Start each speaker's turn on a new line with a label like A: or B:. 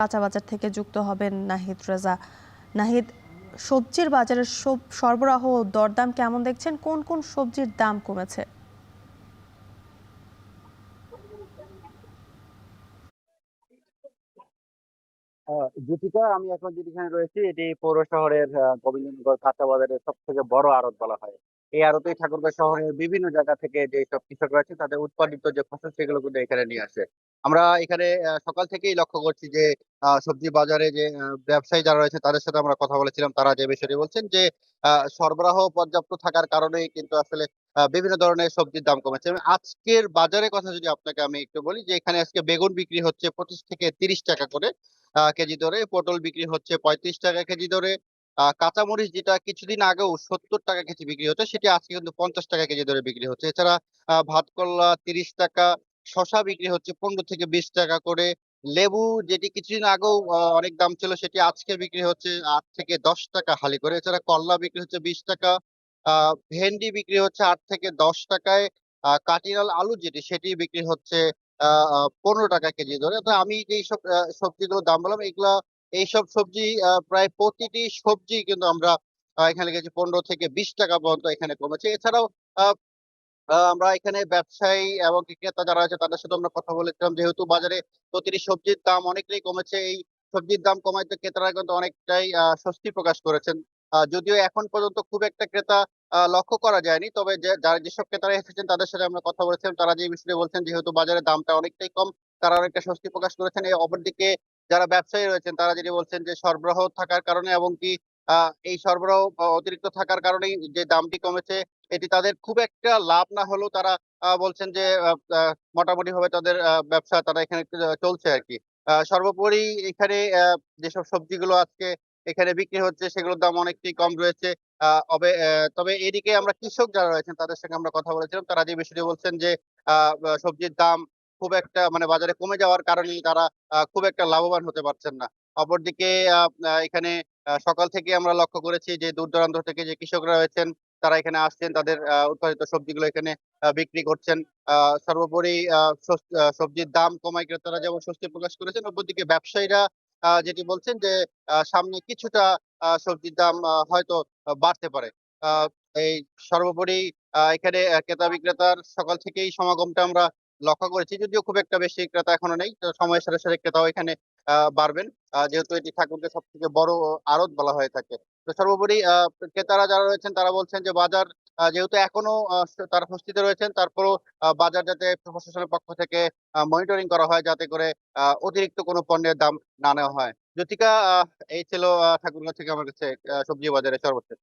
A: কাঁচা বাজার থেকে যুক্ত হবেন নাহিদ রেজা। নাহিদ, সবজির বাজারের সরবরাহ ও দরদাম কেমন দেখছেন? কোন কোন সবজির দাম কমেছে?
B: জ্যোতিকা, আমি এখন যেখানে রয়েছি এটি পৌর শহরের গোবিন্দনগর কাঁচা বাজারের সব থেকে বড় আড়ত বলা হয়। এই আড়তেই ঠাকুরগাঁও শহরের বিভিন্ন জায়গা থেকে যে সব কৃষক রয়েছে তাদের উৎপাদিত যে ফসল সেগুলো কিন্তু এখানে নিয়ে আসে। আমরা এখানে সকাল থেকেই লক্ষ্য করছি যে সবজি বাজারে যে ব্যবসায়ী যারা রয়েছে তাদের সাথে আমরা কথা বলেছিলাম, তারা যে বিষয়টি বলছেন যে সরবরাহ পর্যাপ্ত থাকার কারণেই কিন্তু আসলে বিভিন্ন ধরনের সবজির দাম কমেছে। এবং আজকের বাজারের কথা যদি আপনাকে আমি একটু বলি, যে এখানে আজকে বেগুন বিক্রি হচ্ছে 25 থেকে 30 টাকা করে কেজি দরে, পটল বিক্রি হচ্ছে 35 টাকা কেজি দরে, কাঁচামরিচ যেটা কিছুদিন আগেও 70 টাকা কেজি বিক্রি হতো সেটি আজকে কিন্তু 50 টাকা কেজি দরে বিক্রি হচ্ছে। এছাড়া ভাতকল্লা 30 টাকা, শসা বিক্রি হচ্ছে 15 থেকে 20 টাকা করে, লেবু যেটি কিছুদিন আগেও অনেক দাম ছিল সেটি আজকে বিক্রি হচ্ছে 8 থেকে 10 টাকা হালি করে। এছাড়া করলা বিক্রি হচ্ছে 20 টাকা, ভেন্ডি বিক্রি হচ্ছে 8 থেকে 10 টাকায়, কাটিলাল আলু যেটি সেটি বিক্রি হচ্ছে আ আ 15 টাকা কেজি ধরে। তো আমি যেই সব সবজিগুলোর দাম বললাম, এইসব সবজি প্রায় প্রতিটি সবজি কিন্তু আমরা এখানে গেছি 15 থেকে 20 টাকা পর্যন্ত এখানে কমেছে। এছাড়াও আ আমরা এখানে ব্যবসায়ী এবং ক্রেতা যারা আছে তাদের সাথে আমরা কথা বলেছিলাম, যেহেতু বাজারে প্রতিটি সবজির দাম অনেকটাই কমেছে। এই সবজির দাম কমাইতে ক্রেতারা কিন্তু অনেকটাই স্বস্তি প্রকাশ করেছেন। যদিও এখন পর্যন্ত খুব একটা ক্রেতা লক্ষ্য করা যায়নি। তবে যারা যেসব ক্রেতারা এসেছেন তাদের সাথে আমরা কথা বলেছিলাম, তারা যে বিষয়টি বলছেন, যেহেতু বাজারে দামটা অনেকটাই কম, তারা অনেকটা স্বস্তি প্রকাশ করেছেন। অপরদিকে যারা ব্যবসায়ী রয়েছেন তারা যেটি বলছেন যে সরবরাহ থাকার কারণে এবং কি আ এই সরবরাহ অতিরিক্ত থাকার কারণেই যে দামটি কমেছে, এটি তাদের খুব একটা লাভ না হলেও তারা বলছেন যে আ আ মোটামুটিভাবে তাদের ব্যবসা তারা এখানে চলছে আরকি। সর্বোপরি এখানে যেসব সবজিগুলো আজকে এখানে বিক্রি হচ্ছে সেগুলোর দাম অনেকটাই কম রয়েছে। আ অবে তবে এদিকে আমরা কৃষক যারা রয়েছেন তাদের সঙ্গে আমরা কথা বলেছিলাম। তারা যে বিষয়টি বলছেন যে আ বা সবজির দাম খুব একটা মানে বাজারে কমে যাওয়ার কারণেই তারা খুব একটা লাভবান হতে পারছেন না। অপরদিকে আ আ এখানে সকাল থেকে আমরা লক্ষ্য করেছি যে দূর-দূরান্ত থেকে যে কৃষকরা রয়েছেন তারা এখানে আসছেন, তাদের উৎপাদিত সবজিগুলো এখানে বিক্রি করছেন। আ সর্বোপরি সবজির দাম কমায় ক্রেতারা যেমন স্বস্তি প্রকাশ করেছেন, অপরদিকে ব্যবসায়ীরা যেটি বলছেন যে সামনে কিছুটা সবজির দাম হয়তো বাড়তে পারে। আ এই সর্বোপরি এখানে ক্রেতা বিক্রেতার সকাল থেকেই সমাগমটা আমরা লক্ষ্য করেছি। যদিও খুব একটা বেশি ক্রেতা এখনো নেই। তো সময়ের সাথে, সাথে ক্রেতাও এখানে বাড়বেন। যেহেতু এটি ঠাকুরগাঁওর সবথেকে বড় আড়ত বলা হয়ে থাকে। তো সর্বোপরি ক্রেতারা যারা রয়েছেন তারা বলছেন যে বাজার যেহেতু এখনো তারা স্বস্তিতে রয়েছেন, তারপরেও বাজার যাতে প্রশাসনের পক্ষ থেকে মনিটরিং করা হয় যাতে করে অতিরিক্ত কোনো পণ্যের দাম না নেওয়া হয়। জ্যোতিকা, এই ছিল ঠাকুরগাঁও থেকে আমার কাছে সবজি বাজারের সর্বশেষ।